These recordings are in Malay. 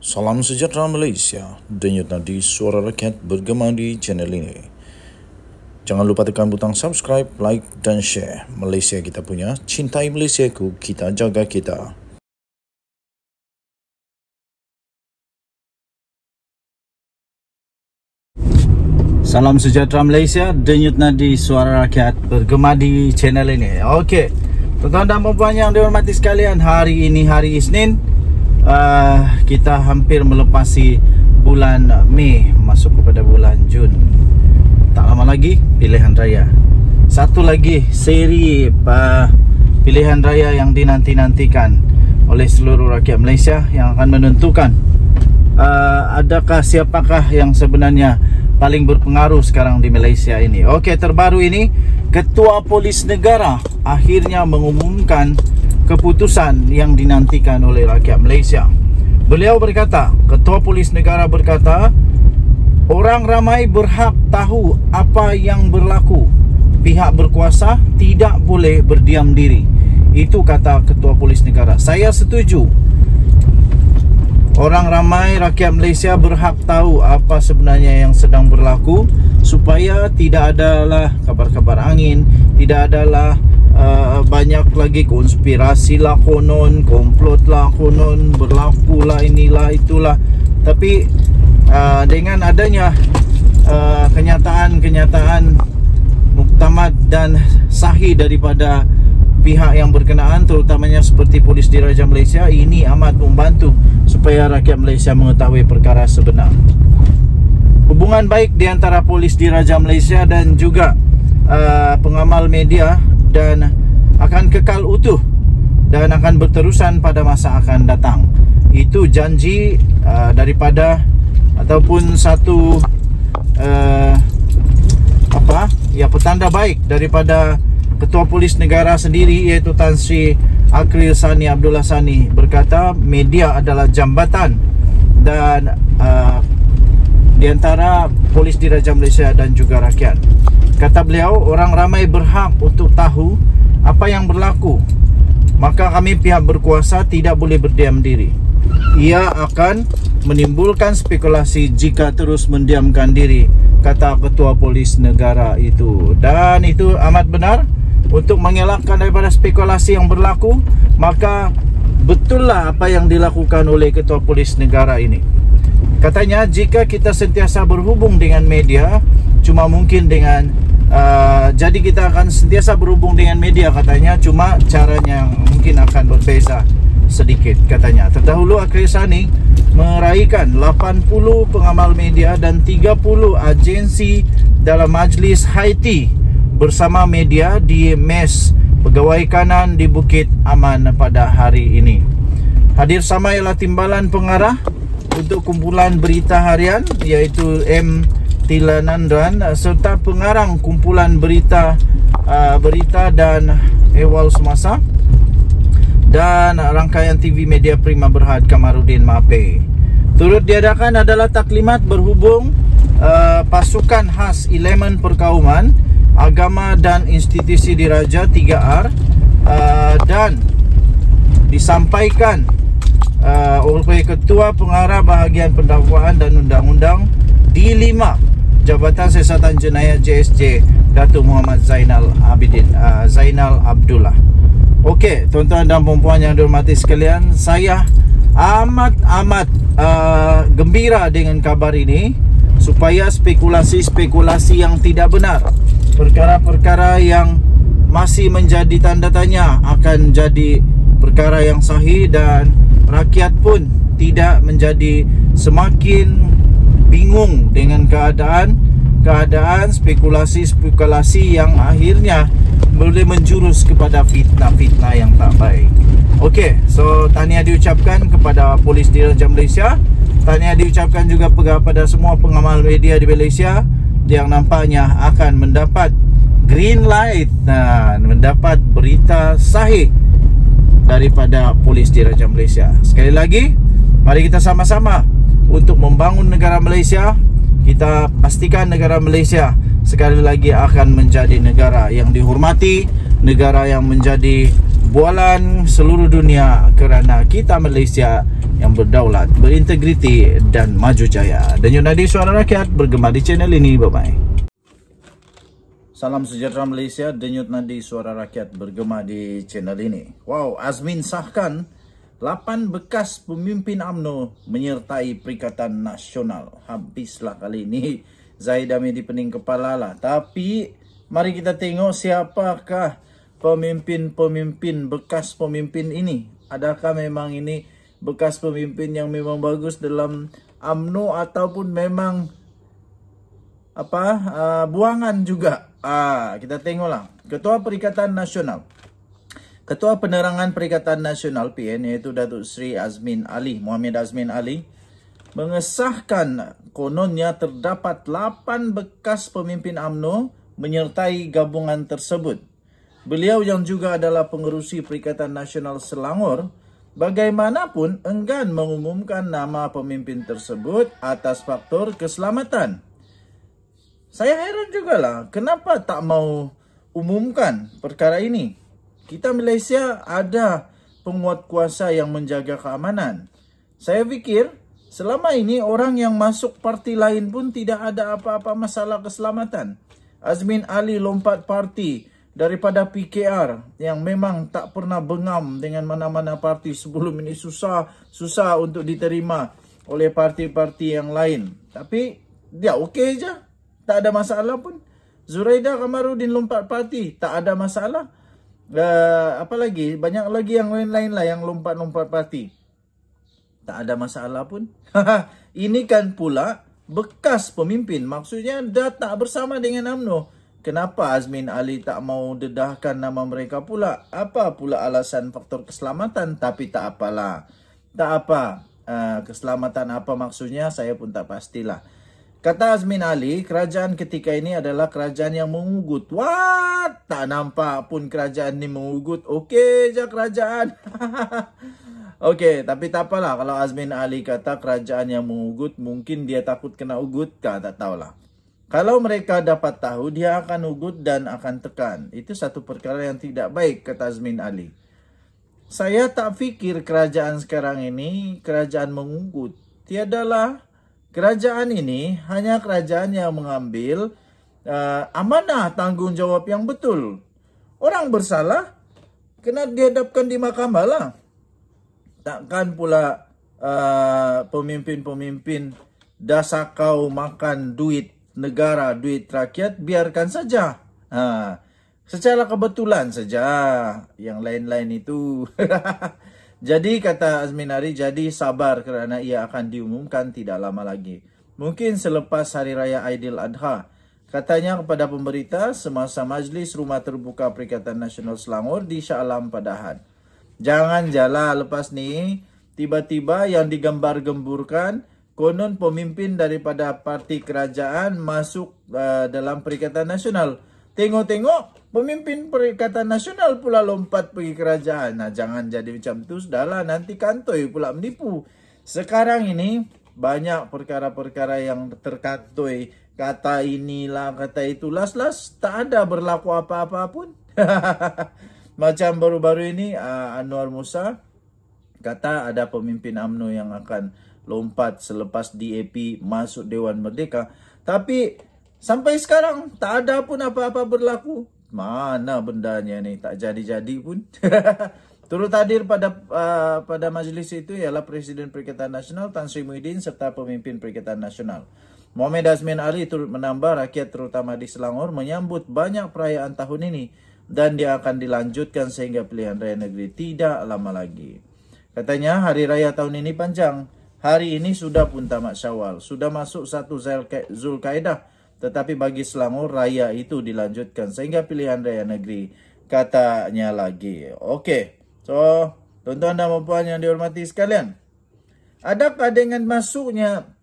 Salam sejahtera Malaysia, denyut nadi suara rakyat bergema di channel ini. Jangan lupa tekan butang subscribe, like dan share. Malaysia kita punya, cintai Malaysiaku, kita jaga kita. Salam sejahtera Malaysia, denyut nadi suara rakyat bergema di channel ini. Okey, tuan-tuan dan puan yang dihormati sekalian, hari ini hari Isnin, kita hampir melepasi bulan Mei, masuk kepada bulan Jun. Tak lama lagi pilihan raya. Satu lagi seri pilihan raya yang dinanti-nantikan oleh seluruh rakyat Malaysia, yang akan menentukan adakah siapakah yang sebenarnya paling berpengaruh sekarang di Malaysia ini. Okey, terbaru ini Ketua Polis Negara akhirnya mengumumkan keputusan yang dinantikan oleh rakyat Malaysia. Beliau berkata, Ketua Polis Negara berkata, orang ramai berhak tahu apa yang berlaku. Pihak berkuasa tidak boleh berdiam diri. Itu kata Ketua Polis Negara. Saya setuju. Orang ramai, rakyat Malaysia berhak tahu apa sebenarnya yang sedang berlaku, supaya tidak adalah kabar-kabar angin, tidak adalah banyak lagi konspirasi lah konon, komplot lah konon, berlaku lah inilah itulah. Tapi dengan adanya kenyataan muktamad dan sahih daripada pihak yang berkenaan, terutamanya seperti Polis Diraja Malaysia, ini amat membantu supaya rakyat Malaysia mengetahui perkara sebenar. Hubungan baik di antara Polis Diraja Malaysia dan juga pengamal media dan akan kekal utuh dan akan berterusan pada masa akan datang. Itu janji daripada ataupun satu petanda baik daripada Ketua Polis Negara sendiri, iaitu Tan Sri Akril Sani Abdullah Sani, berkata media adalah jambatan dan di antara Polis Diraja Malaysia dan juga rakyat. Kata beliau, orang ramai berhak untuk tahu apa yang berlaku, maka kami pihak berkuasa tidak boleh berdiam diri. Ia akan menimbulkan spekulasi jika terus mendiamkan diri, kata Ketua Polis Negara itu. Dan itu amat benar. Untuk mengelakkan daripada spekulasi yang berlaku, maka betullah apa yang dilakukan oleh Ketua Polis Negara ini. Katanya, jika kita sentiasa berhubung dengan media, cuma mungkin dengan jadi kita akan sentiasa berhubung dengan media, katanya, cuma caranya mungkin akan berbeza sedikit, katanya. Terdahulu Akril Sani meraihkan 80 pengamal media dan 30 agensi dalam majlis Haiti bersama media di Mes Pegawai Kanan di Bukit Aman pada hari ini. Hadir sama ialah Timbalan Pengarah untuk kumpulan berita harian, iaitu M. Tilanandran, serta pengarang kumpulan berita dan ehwal semasa, dan rangkaian TV Media Prima Berhad Kamarudin Mape. Turut diadakan adalah taklimat berhubung pasukan khas elemen perkauman, agama dan institusi diraja 3R, dan disampaikan oleh Ketua Pengarah Bahagian Pendakwaan dan Undang-Undang di 5 Jabatan Siasatan Jenayah JSJ, Datuk Muhammad Zainal Abdullah. Okey, tuan-tuan dan puan-puan yang dihormati sekalian, saya amat gembira dengan kabar ini, supaya spekulasi-spekulasi yang tidak benar, perkara-perkara yang masih menjadi tanda tanya, akan jadi perkara yang sahih, dan rakyat pun tidak menjadi semakin bingung dengan keadaan spekulasi-spekulasi yang akhirnya boleh menjurus kepada fitnah-fitnah yang tak baik. Okey, so tahniah diucapkan kepada Polis Diraja Malaysia. Tahniah diucapkan juga kepada semua pengamal media di Malaysia yang nampaknya akan mendapat green light dan mendapat berita sahih daripada Polis Diraja Malaysia. Sekali lagi, mari kita sama-sama untuk membangun negara Malaysia. Kita pastikan negara Malaysia sekali lagi akan menjadi negara yang dihormati, negara yang menjadi bualan seluruh dunia, kerana kita Malaysia yang berdaulat, berintegriti dan maju jaya. Denyut Nadi Suara Rakyat bergema di channel ini. Bye-bye. Salam sejahtera Malaysia, Denyut Nadi Suara Rakyat bergema di channel ini. Wow, Azmin sahkan 8 bekas pemimpin UMNO menyertai Perikatan Nasional. Habislah kali ini Zahid Hamidi pening kepala lah. Tapi mari kita tengok siapakah pemimpin-pemimpin, bekas pemimpin ini. Adakah memang ini bekas pemimpin yang memang bagus dalam UMNO ataupun memang buangan juga. Kita tengoklah. Ketua Perikatan Nasional, Ketua Penerangan Perikatan Nasional PN, iaitu Datuk Seri Muhammad Azmin Ali, mengesahkan kononnya terdapat 8 bekas pemimpin UMNO menyertai gabungan tersebut. Beliau yang juga adalah pengerusi Perikatan Nasional Selangor, bagaimanapun enggan mengumumkan nama pemimpin tersebut atas faktor keselamatan. Saya heran juga lah, kenapa tak mau umumkan perkara ini? Kita Malaysia ada penguat kuasa yang menjaga keamanan. Saya fikir selama ini orang yang masuk parti lain pun tidak ada apa-apa masalah keselamatan. Azmin Ali lompat parti daripada PKR yang memang tak pernah bengam dengan mana-mana parti sebelum ini, susah untuk diterima oleh parti-parti yang lain. Tapi dia okey je, tak ada masalah pun. Zuraida Kamarudin lompat parti, tak ada masalah. Apa lagi? Banyak lagi yang lain-lain lah yang lompat-lompat parti, tak ada masalah pun. Ini kan pula bekas pemimpin, maksudnya dah tak bersama dengan UMNO. Kenapa Azmin Ali tak mau dedahkan nama mereka pula? Apa pula alasan faktor keselamatan? Tapi tak apalah. Tak apa. Keselamatan apa maksudnya? Saya pun tak pastilah. Kata Azmin Ali, kerajaan ketika ini adalah kerajaan yang mengugut. What? Tak nampak pun kerajaan ni mengugut. Okey je kerajaan. Okey, tapi tak apalah. Kalau Azmin Ali kata kerajaan yang mengugut, mungkin dia takut kena ugut kah? Tak tahulah. Kalau mereka dapat tahu, dia akan ugut dan akan tekan. Itu satu perkara yang tidak baik, kata Azmin Ali. Saya tak fikir kerajaan sekarang ini kerajaan mengugut. Tiadalah. Kerajaan ini hanya kerajaan yang mengambil amanah tanggungjawab yang betul. Orang bersalah, kena dihadapkan di mahkamah lah. Takkan pula pemimpin-pemimpin dasakau makan duit negara, duit rakyat, biarkan saja. Secara kebetulan saja. Yang lain-lain itu. Jadi kata Azmin Ali, jadi sabar kerana ia akan diumumkan tidak lama lagi. Mungkin selepas Hari Raya Aidil Adha. Katanya kepada pemberita semasa majlis Rumah Terbuka Perikatan Nasional Selangor di Shah Alam pada Ahad. Jangan jala lepas ni tiba-tiba yang digembar-gemburkan konon pemimpin daripada parti kerajaan masuk dalam Perikatan Nasional. Tengok-tengok pemimpin Perikatan Nasional pula lompat pergi kerajaan. Nah, jangan jadi macam tu, sudahlah nanti kantoi pula menipu. Sekarang ini banyak perkara-perkara yang terkatoi, kata inilah, kata itu, las-las tak ada berlaku apa-apa pun. Macam baru-baru ini Anwar Musa kata ada pemimpin UMNO yang akan lompat selepas DAP masuk Dewan Merdeka. Tapi sampai sekarang tak ada pun apa-apa berlaku. Mana bendanya ni, tak jadi-jadi pun. Turut hadir pada majlis itu ialah Presiden Perikatan Nasional Tan Sri Muhyiddin serta pemimpin Perikatan Nasional. Muhammad Azmin Ali turut menambah rakyat terutama di Selangor menyambut banyak perayaan tahun ini dan dia akan dilanjutkan sehingga pilihan raya negeri tidak lama lagi. Katanya hari raya tahun ini panjang. Hari ini sudah pun tamat Syawal, sudah masuk 1 Zulkaidah. Tetapi bagi Selangor, raya itu dilanjutkan sehingga pilihan raya negeri, katanya lagi. Okey, so tuan-tuan dan puan yang dihormati sekalian, adakah dengan masuknya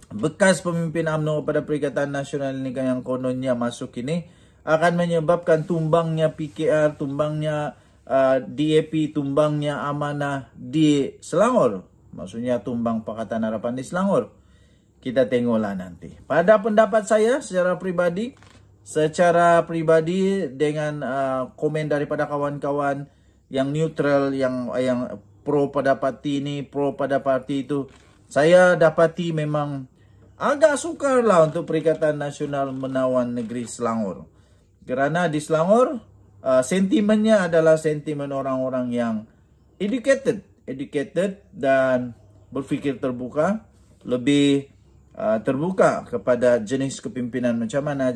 bekas pemimpin UMNO pada Perikatan Nasional ini yang kononnya masuk ini akan menyebabkan tumbangnya PKR, tumbangnya DAP, tumbangnya amanah di Selangor? Maksudnya tumbang Pakatan Harapan di Selangor. Kita tengoklah nanti. Pada pendapat saya secara pribadi dengan komen daripada kawan-kawan yang neutral, yang pro pada parti ini, pro pada parti itu. Saya dapati memang agak sukar lah untuk Perikatan Nasional menawan negeri Selangor. Kerana di Selangor, sentimennya adalah sentimen orang-orang yang educated dan berfikir terbuka, lebih terbuka kepada jenis kepimpinan macam mana.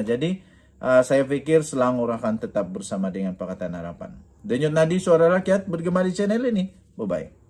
Jadi saya fikir Selangor akan tetap bersama dengan Pakatan Harapan. Denyut Nadi Suara Rakyat bergema di channel ini. Bye-bye.